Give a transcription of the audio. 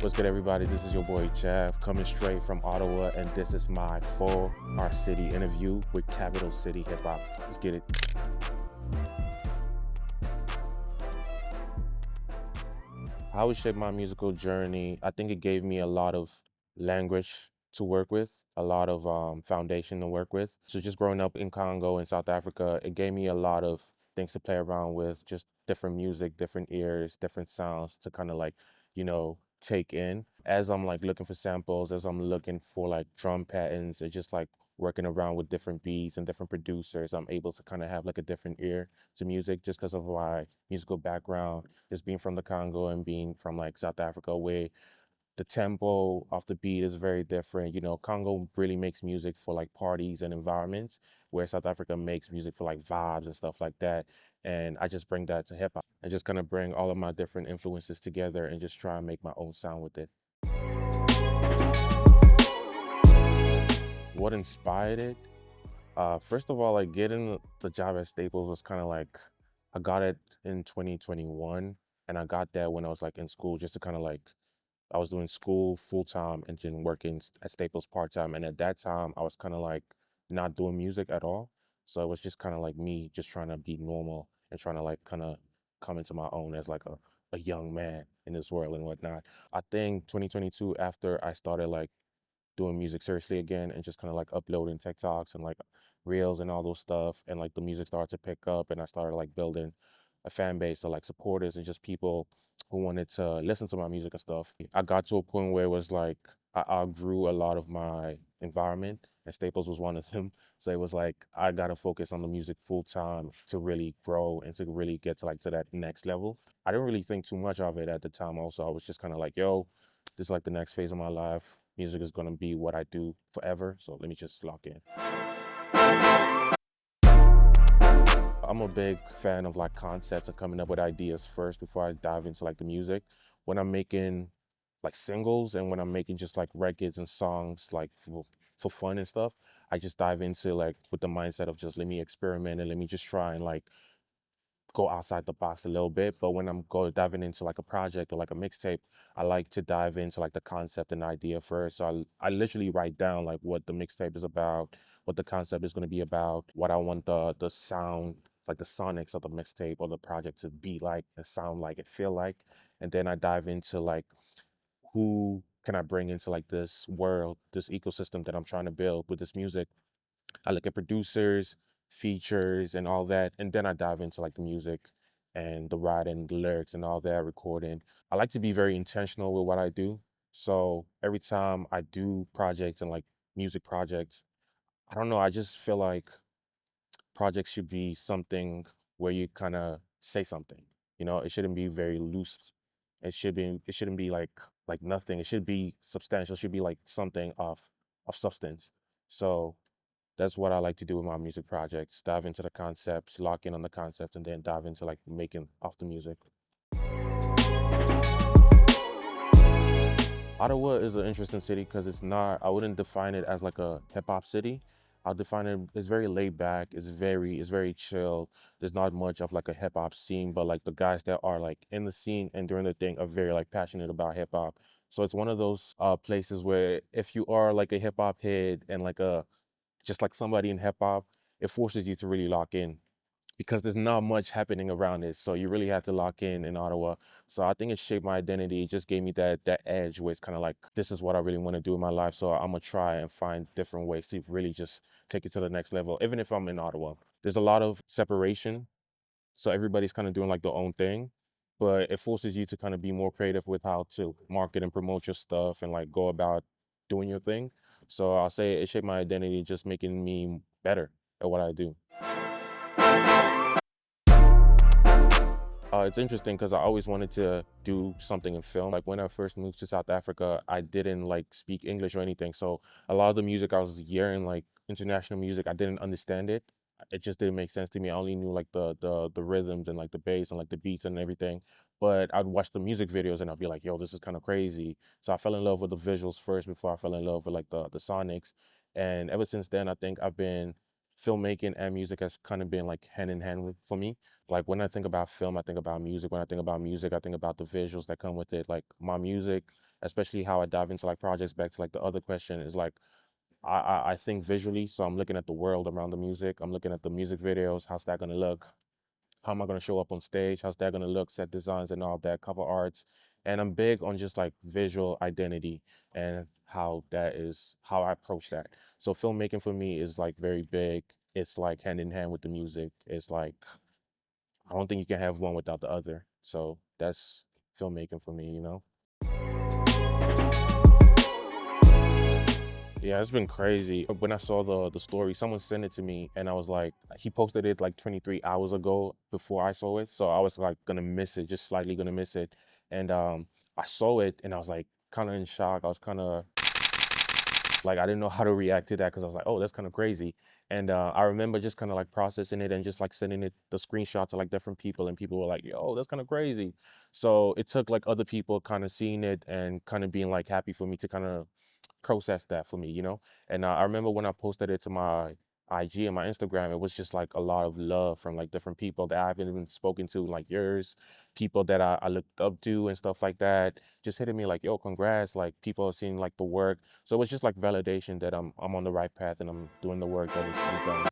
What's good, everybody? This is your boy JEV coming straight from Ottawa, and this is my full Our City interview with Capital City Hip Hop. Let's get it. How it shaped my musical journey, I think it gave me a lot of language to work with, a lot of foundation to work with. So just growing up in Congo in South Africa, it gave me a lot of things to play around with, just different music, different ears, different sounds to kind of take in. As I'm like looking for samples, as I'm looking for like drum patterns, and just like working around with different beats and different producers, I'm able to kind of have like a different ear to music just because of my musical background, just being from the Congo and being from like South Africa, where the tempo of the beat is very different. Congo really makes music for like parties and environments, where South Africa makes music for like vibes and stuff like that. And I just bring that to hip hop and just kind of bring all of my different influences together and just try and make my own sound with it. What inspired it? First of all, like getting the job at Staples was kind of like I got it in 2021, and I got that when I was like in school, just to kind of like I was doing school full time and then working at Staples part time. And at that time, I was kind of like not doing music at all. So it was just kind of like me just trying to be normal and trying to like kind of come into my own as like a young man in this world and whatnot. I think 2022, after I started like doing music seriously again and just kind of like uploading TikToks and like reels and all those stuff. And like the music started to pick up, and I started like building a fan base of like supporters and just people who wanted to listen to my music and stuff. I got to a point where it was like I outgrew a lot of my environment, and Staples was one of them. So it was like I gotta focus on the music full time to really grow and to really get to like to that next level. I didn't really think too much of it at the time. Also, I was just kind of like, yo, this is like the next phase of my life. Music is gonna be what I do forever. So let me just lock in. I'm a big fan of like concepts and coming up with ideas first before I dive into like the music. When I'm making like singles and when I'm making just like records and songs like for fun and stuff, I just dive into like with the mindset of just let me experiment and let me just try and like go outside the box a little bit. But when I'm go diving into like a project or like a mixtape, I like to dive into like the concept and idea first. So I literally write down like what the mixtape is about, what the concept is going to be about, what I want the sound, like the sonics of the mixtape or the project to be like and sound like it feel like. And then I dive into like who can I bring into like this world, this ecosystem that I'm trying to build with this music. I look at producers, features, and all that, and then I dive into like the music and the writing, the lyrics, and all that recording. I like to be very intentional with what I do. So every time I do projects and like music projects, I don't know, I just feel like projects should be something where you kind of say something. It shouldn't be very loose. It shouldn't be like nothing. It should be substantial. It should be like something of substance. So that's what I like to do with my music projects. Dive into the concepts, lock in on the concepts, and then dive into like making of the music. Ottawa is an interesting city because it's not, I wouldn't define it as like a hip hop city. I'll define it, it's very laid back, it's very chill. There's not much of like a hip hop scene, but like the guys that are like in the scene and doing the thing are very like passionate about hip hop. So it's one of those places where if you are like a hip hop head and like a just like somebody in hip hop, it forces you to really lock in because there's not much happening around it. So you really have to lock in Ottawa. So I think it shaped my identity. It just gave me that edge where it's kind of like this is what I really want to do in my life. So I'm gonna try and find different ways to really just take it to the next level, even if I'm in Ottawa. There's a lot of separation, so everybody's kind of doing like their own thing, but it forces you to kind of be more creative with how to market and promote your stuff and like go about doing your thing. So I'll say it shaped my identity, just making me better at what I do. It's interesting because I always wanted to do something in film. Like when I first moved to South Africa, I didn't like speak English or anything. So a lot of the music I was hearing, like international music, I didn't understand it. It just didn't make sense to me. I only knew like the rhythms and like the bass and like the beats and everything. But I'd watch the music videos and I'd be like, yo, this is kind of crazy. So I fell in love with the visuals first before I fell in love with like the sonics. And ever since then, I think I've been filmmaking and music has kind of been like hand in hand for me. Like when I think about film, I think about music. When I think about music, I think about the visuals that come with it. Like my music, especially how I dive into like projects. Back to like the other question is like I think visually, so I'm looking at the world around the music. I'm looking at the music videos. How's that gonna look? How am I gonna show up on stage? How's that gonna look? Set designs and all that, cover arts. And I'm big on just like visual identity and how that is how I approach that. So filmmaking for me is like very big. It's like hand in hand with the music. It's like I don't think you can have one without the other. So that's filmmaking for me, you know? Yeah, it's been crazy. When I saw the story, someone sent it to me and I was like, he posted it like 23 hours ago before I saw it. So I was like gonna miss it, just slightly gonna miss it. And I saw it and I was like kind of in shock. I was kind of like I didn't know how to react to that because I was like, oh, that's kind of crazy. And I remember just kind of like processing it and just like sending it the screenshots to like different people, and people were like, yo, that's kind of crazy. So it took like other people kind of seeing it and kind of being like happy for me to kind of process that for me, you know? And I remember when I posted it to my IG and my Instagram, it was just like a lot of love from like different people that I haven't even spoken to, like yours, people that I looked up to and stuff like that, just hitting me like, yo, congrats, like people are seeing like the work. So it's just like validation that I'm on the right path and I'm doing the work that needs to be done.